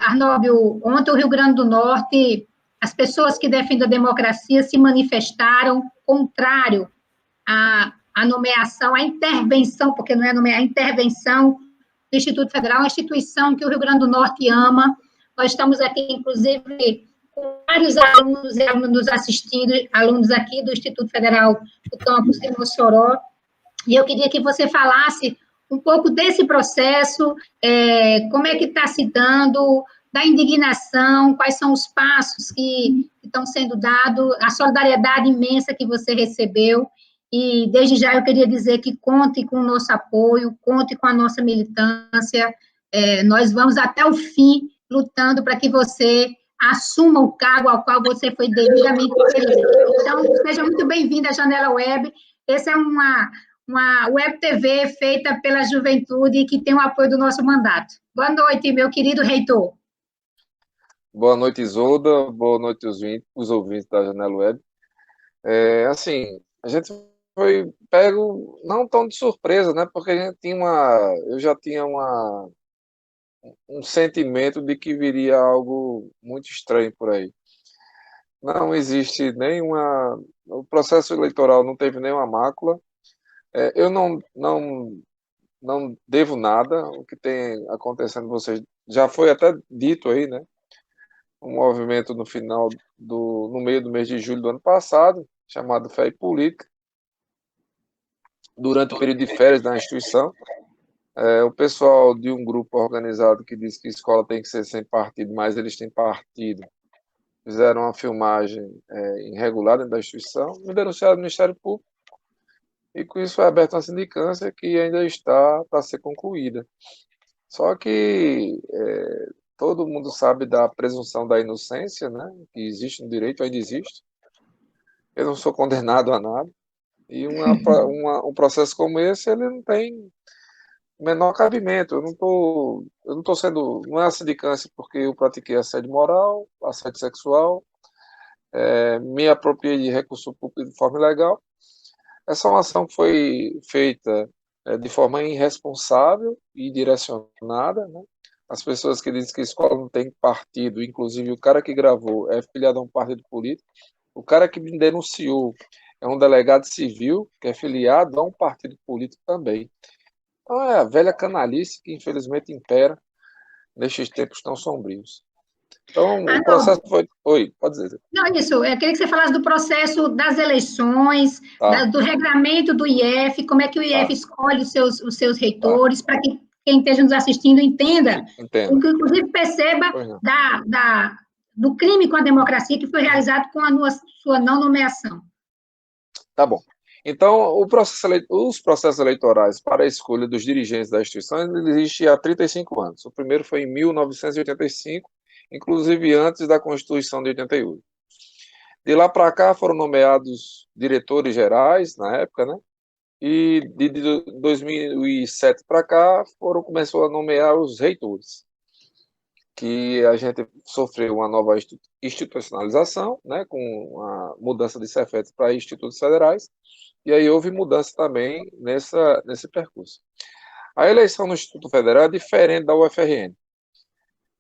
Arnóbio, ontem o Rio Grande do Norte, as pessoas que defendem a democracia se manifestaram contrário à nomeação, à intervenção, porque não é nomear, a intervenção do Instituto Federal, uma instituição que o Rio Grande do Norte ama. Nós estamos aqui, inclusive, com vários alunos e alunos nos assistindo, alunos aqui do Instituto Federal do campus de Mossoró, e eu queria que você falasse um pouco desse processo, como é que está se dando, da indignação, quais são os passos que estão sendo dados, a solidariedade imensa que você recebeu, e desde já eu queria dizer que conte com o nosso apoio, conte com a nossa militância, nós vamos até o fim lutando para que você assuma o cargo ao qual você foi devidamente eleito. Então, seja muito bem-vindo à Janela Web. Essa é uma web TV feita pela juventude que tem o apoio do nosso mandato. Boa noite, meu querido reitor. Boa noite, Isolda. Boa noite, os ouvintes da Janela Web. Assim, a gente foi pego não tão de surpresa, né? Porque eu já tinha um sentimento de que viria algo muito estranho por aí. Não existe nenhuma... O processo eleitoral não teve nenhuma mácula. Eu não devo nada. O que tem acontecendo, vocês já foi até dito aí, né? Um movimento no meio do mês de julho do ano passado, chamado Fé e Política, durante o período de férias da instituição. O pessoal de um grupo organizado que diz que a escola tem que ser sem partido, mas eles têm partido, fizeram uma filmagem irregular dentro da instituição, me denunciaram no Ministério Público, e com isso foi aberta uma sindicância que ainda está para ser concluída. Só que todo mundo sabe da presunção da inocência, né, que existe no direito, ainda existe. Eu não sou condenado a nada, e um processo como esse, ele não tem menor cabimento. Eu não tô sendo, não é a sindicância porque eu pratiquei assédio moral, assédio sexual, me apropriei de recurso público de forma ilegal. Essa é uma ação que foi feita de forma irresponsável e direcionada, né? As pessoas que dizem que a escola não tem partido, inclusive o cara que gravou é filiado a um partido político, o cara que me denunciou é um delegado civil que é filiado a um partido político também. Então é a velha canalice que infelizmente impera nestes tempos tão sombrios. Então o processo foi... Oi, pode dizer. Não, isso, eu queria que você falasse do processo das eleições, Tá. do regulamento do IF, como é que o IF escolhe os seus reitores, para que quem esteja nos assistindo entenda, inclusive perceba do crime com a democracia que foi realizado com a sua não nomeação. Tá bom. Então, os processos eleitorais para a escolha dos dirigentes da instituição existem há 35 anos. O primeiro foi em 1985, inclusive antes da Constituição de 88. De lá para cá foram nomeados diretores gerais, na época, né? E de 2007 para cá começou a nomear os reitores, que a gente sofreu uma nova institucionalização, né, com a mudança de Cefetes para institutos federais, e aí houve mudança também nesse percurso. A eleição no Instituto Federal é diferente da UFRN.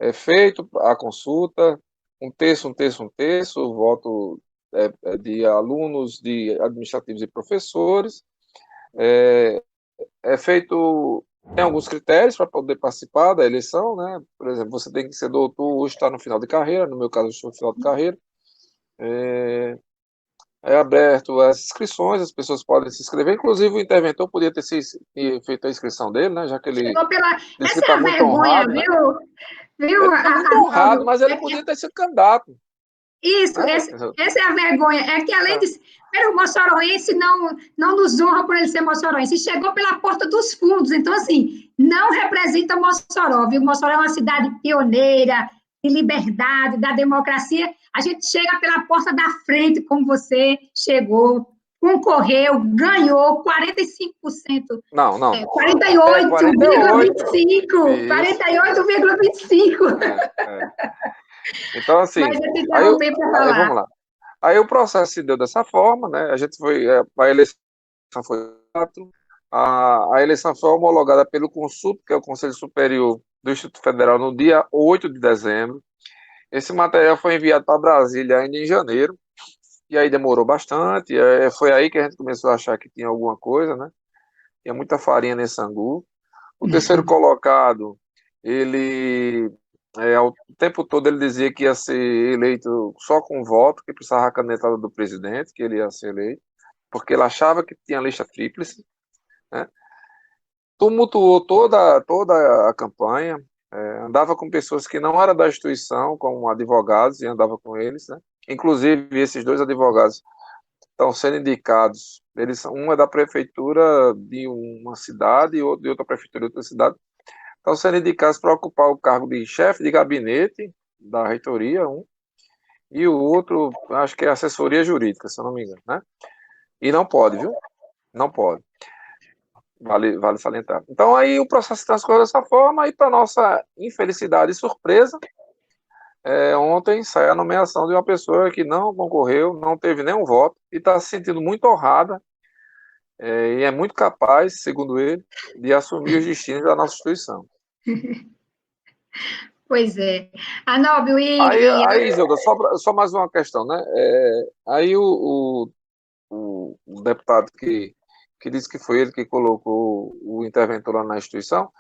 É feito a consulta, um terço, o voto de alunos, de administrativos e professores. É feito... Tem alguns critérios para poder participar da eleição, né? Por exemplo, você tem que ser doutor ou estar no final de carreira. No meu caso, eu estou no final de carreira. É aberto as inscrições, as pessoas podem se inscrever. Inclusive, o interventor podia ter feito a inscrição dele, né? Já que ele disse que está muito honrado, né? Viu? Ele está muito honrado, mas ele podia ter sido candidato. Isso, essa é a vergonha. É que, além de ser o moçoroense, não nos honra por ele ser moçoroense. Chegou pela porta dos fundos. Então, assim, não representa Mossoró, viu? Mossoró é uma cidade pioneira, de liberdade, da democracia. A gente chega pela porta da frente, como você chegou, concorreu, ganhou 45%. Não. 48,25%. 48,25%. Então, assim, aí vamos lá. Aí o processo se deu dessa forma, né? A eleição foi a eleição foi homologada pelo Consulp, que é o Conselho Superior do Instituto Federal no dia 8 de dezembro. Esse material foi enviado para Brasília ainda em janeiro, e aí demorou bastante. Foi aí que a gente começou a achar que tinha alguma coisa, né? Tinha muita farinha nesse angu. O terceiro colocado, ele, o tempo todo ele dizia que ia ser eleito só com voto, que precisava a canetada do presidente, que ele ia ser eleito, porque ele achava que tinha lista tríplice, né? Tumultuou toda a campanha, andava com pessoas que não eram da instituição, como advogados, e andava com eles, né? Inclusive, esses dois advogados estão sendo indicados, um é da prefeitura de uma cidade e outro de outra prefeitura de outra cidade, estão sendo indicados para ocupar o cargo de chefe de gabinete da reitoria, e o outro, acho que é assessoria jurídica, se eu não me engano, né? E não pode, viu? Não pode. Vale salientar. Então, aí o processo transcorreu dessa forma, e para nossa infelicidade e surpresa, ontem saiu a nomeação de uma pessoa que não concorreu, não teve nenhum voto, e está se sentindo muito honrada, e é muito capaz, segundo ele, de assumir os destinos da nossa instituição. Pois é. Anóbio, Aí Isilda, só mais uma questão, né? Aí o deputado que disse que foi ele que colocou o interventor lá na instituição,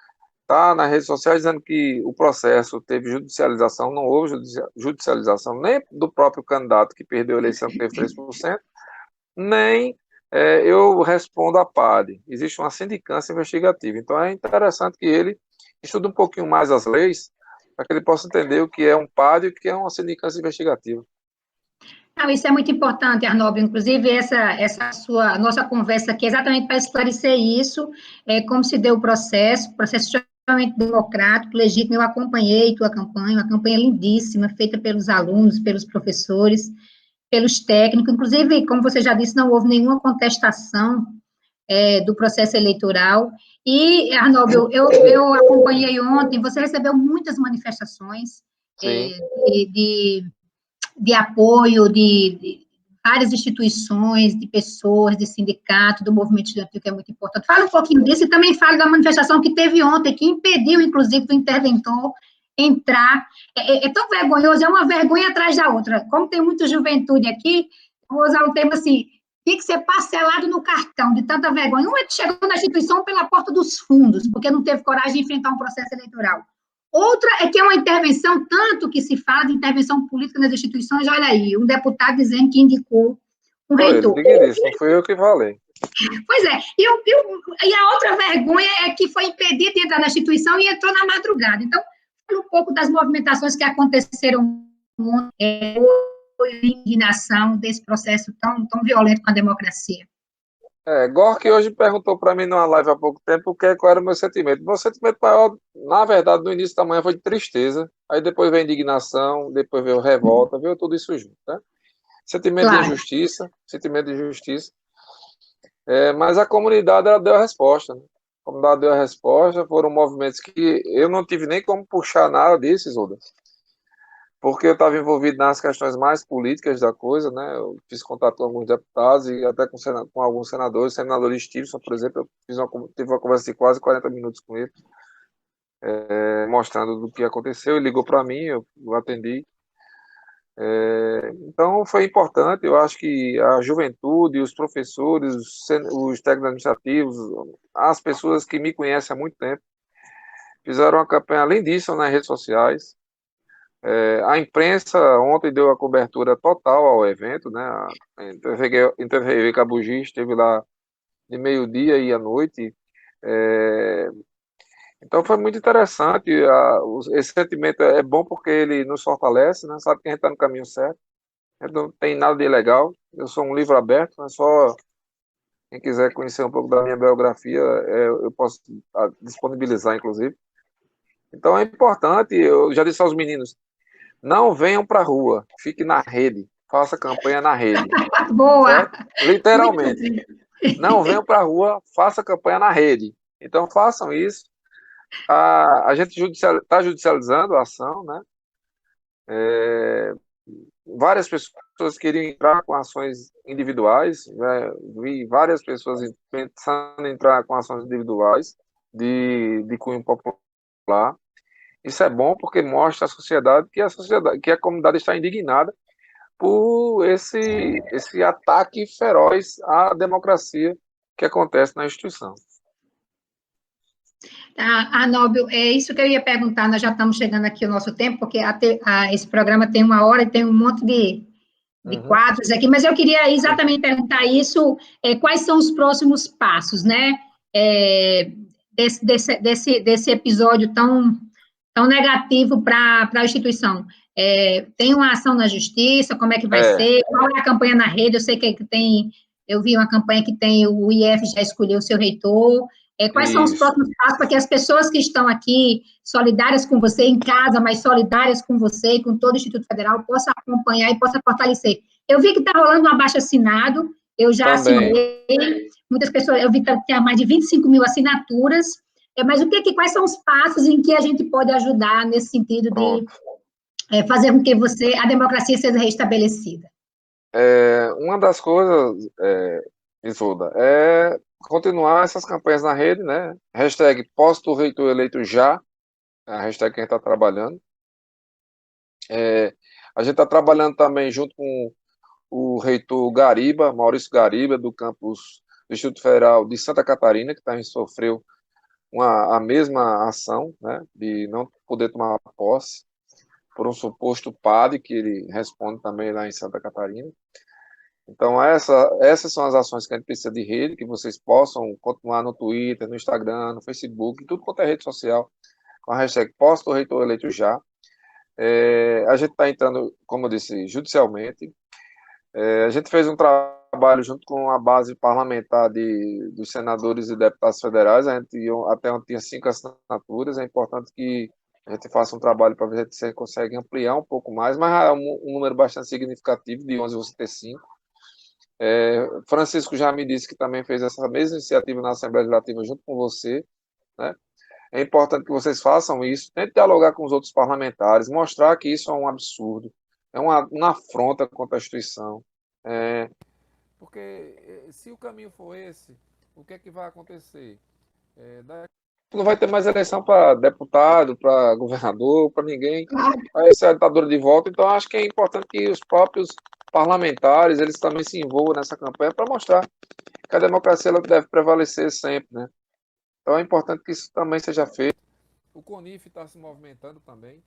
está nas redes sociais dizendo que o processo teve judicialização, não houve judicialização nem do próprio candidato que perdeu a eleição, que teve 3%, nem eu respondo à PAD. Existe uma sindicância investigativa. Então é interessante que ele estude um pouquinho mais as leis, para que ele possa entender o que é um PAD e o que é uma sindicância investigativa. Não, isso é muito importante, Arnóbio. Inclusive, nossa conversa aqui é exatamente para esclarecer isso, como se deu o processo extremamente democrático, legítimo. Eu acompanhei tua campanha, uma campanha lindíssima, feita pelos alunos, pelos professores, pelos técnicos. Inclusive, como você já disse, não houve nenhuma contestação do processo eleitoral. E, Arnóbio, eu acompanhei ontem, você recebeu muitas manifestações de apoio de várias instituições, de pessoas, de sindicato, do movimento estudantil, que é muito importante. Fala um pouquinho disso e também fala da manifestação que teve ontem, que impediu, inclusive, do interventor entrar. É tão vergonhoso, é uma vergonha atrás da outra. Como tem muita juventude aqui, vou usar um termo assim, tem que ser parcelado no cartão, de tanta vergonha. Um é que chegou na instituição pela porta dos fundos, porque não teve coragem de enfrentar um processo eleitoral. Outra é que é uma intervenção, tanto que se fala de intervenção política nas instituições, olha aí, um deputado dizendo que indicou um reitor. Não fui eu que falei. Pois é, e a outra vergonha é que foi impedido de entrar na instituição e entrou na madrugada. Então, fala um pouco das movimentações que aconteceram ontem, a indignação desse processo tão violento com a democracia. Gork hoje perguntou para mim numa live há pouco tempo qual era o meu sentimento. Meu sentimento maior, na verdade, no início da manhã foi de tristeza, aí depois veio indignação, depois veio revolta, veio tudo isso junto, né? Sentimento de injustiça, mas a comunidade ela deu a resposta, né? A comunidade deu a resposta, foram movimentos que eu não tive nem como puxar nada disso, Isolda, porque eu estava envolvido nas questões mais políticas da coisa, né? Eu fiz contato com alguns deputados e até com alguns senadores, o senador Stevenson, por exemplo, tive uma conversa de quase 40 minutos com ele, mostrando do que aconteceu. Ele ligou para mim, eu atendi. Então foi importante. Eu acho que a juventude, os professores, os técnicos administrativos, as pessoas que me conhecem há muito tempo, fizeram uma campanha além disso nas redes sociais. A imprensa ontem deu a cobertura total ao evento, né? A TV Cabugi esteve lá de meio-dia e à noite. Então foi muito interessante. Esse sentimento é bom porque ele nos fortalece, né? Sabe que a gente está no caminho certo. Não tem nada de ilegal. Eu sou um livro aberto, é só quem quiser conhecer um pouco da minha biografia, eu posso disponibilizar, inclusive. Então é importante. Eu já disse aos meninos: não venham para a rua, fique na rede, faça campanha na rede. Boa! Certo? Literalmente. Não venham para a rua, faça campanha na rede. Então façam isso. A gente está judicializando a ação, né? Várias pessoas queriam entrar com ações individuais, né? Vi várias pessoas pensando em entrar com ações individuais de cunho popular. Isso é bom porque mostra à sociedade, que a comunidade está indignada por esse ataque feroz à democracia que acontece na instituição. Nóbel, é isso que eu ia perguntar, nós já estamos chegando aqui ao nosso tempo, porque esse programa tem 1 hora e tem um monte de quadros aqui, mas eu queria exatamente perguntar isso, quais são os próximos passos, né, desse episódio tão negativo para a instituição. Tem uma ação na justiça, como é que vai ser? Qual é a campanha na rede? Eu sei que eu vi uma campanha que tem, o IF já escolheu o seu reitor. Quais são os próximos passos para que as pessoas que estão aqui, solidárias com você em casa, mas solidárias com você e com todo o Instituto Federal, possam acompanhar e possam fortalecer? Eu vi que está rolando um abaixo-assinado, eu já assinei, muitas pessoas, eu vi que tinha mais de 25 mil assinaturas, mas quais são os passos em que a gente pode ajudar nesse sentido de fazer com que a democracia seja restabelecida? Uma das coisas, Isolda, é continuar essas campanhas na rede, né? Hashtag posto reitor eleito já, a hashtag que a gente está trabalhando. A gente está trabalhando também junto com o reitor Gariba, Maurício Gariba, do campus do Instituto Federal de Santa Catarina, que também sofreu a mesma ação, né, de não poder tomar posse por um suposto padre, que ele responde também lá em Santa Catarina. Então, essas são as ações que a gente precisa de rede, que vocês possam continuar no Twitter, no Instagram, no Facebook, tudo quanto é rede social, com a hashtag posto reitor eleito já. A gente está entrando, como eu disse, judicialmente. A gente fez um trabalho junto com a base parlamentar dos senadores e deputados federais. A gente até ontem tinha 5 assinaturas. É importante que a gente faça um trabalho para ver se você consegue ampliar um pouco mais, mas é um número bastante significativo, de 11 você ter 5. Francisco já me disse que também fez essa mesma iniciativa na Assembleia Legislativa junto com você, né? É importante que vocês façam isso, tentem dialogar com os outros parlamentares, mostrar que isso é um absurdo, é uma afronta contra a instituição. Porque se o caminho for esse, o que é que vai acontecer? Não vai ter mais eleição para deputado, para governador, para ninguém. Vai ser a ditadura de volta. Então, acho que é importante que os próprios parlamentares eles também se envolvam nessa campanha para mostrar que a democracia ela deve prevalecer sempre, né? Então, é importante que isso também seja feito. O CONIF está se movimentando também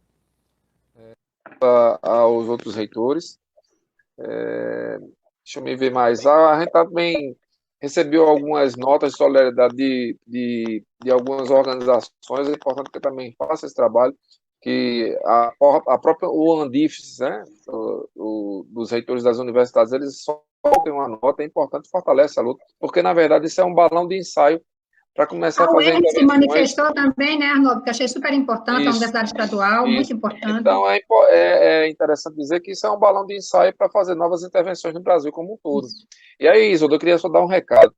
aos outros reitores. Deixa eu me ver mais. A gente também recebeu algumas notas de solidariedade de algumas organizações. É importante que eu também faça esse trabalho, que a própria o Andifes, né, dos reitores das universidades, eles soltem uma nota. É importante fortalecer a luta, porque, na verdade, isso é um balão de ensaio para começar a fazer intervenções. Se manifestou também, né, Arnoldo, que achei super importante, a Universidade Estadual, muito importante. Então, é interessante dizer que isso é um balão de ensaio para fazer novas intervenções no Brasil como um todo. Isso. E aí, Isolda, eu queria só dar um recado.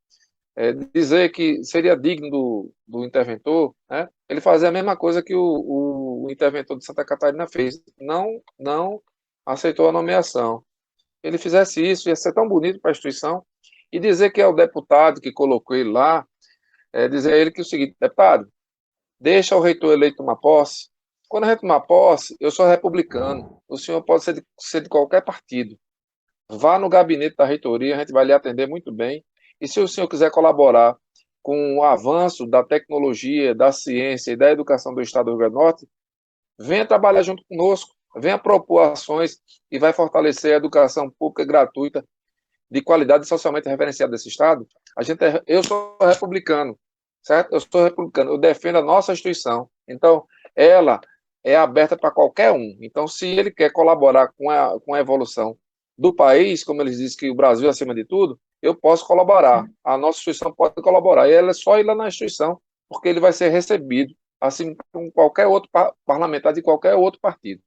Dizer que seria digno do interventor, né, ele fazer a mesma coisa que o interventor de Santa Catarina fez. Não aceitou a nomeação. Ele fizesse isso, ia ser tão bonito para a instituição. E dizer que é o deputado que colocou ele lá, dizer a ele que é o seguinte: deputado, deixa o reitor eleito tomar posse. Quando a gente tomar posse, eu sou republicano. O senhor pode ser de qualquer partido. Vá no gabinete da reitoria, a gente vai lhe atender muito bem. E se o senhor quiser colaborar com o avanço da tecnologia, da ciência e da educação do Estado do Rio Grande do Norte, venha trabalhar junto conosco, venha propor ações e vai fortalecer a educação pública gratuita de qualidade socialmente referenciada desse Estado. Eu sou republicano, certo? Eu sou republicano, eu defendo a nossa instituição. Então, ela é aberta para qualquer um. Então, se ele quer colaborar com a evolução do país, como eles dizem que o Brasil é acima de tudo, eu posso colaborar. A nossa instituição pode colaborar. E ela é só ir lá na instituição, porque ele vai ser recebido, assim como qualquer outro parlamentar de qualquer outro partido.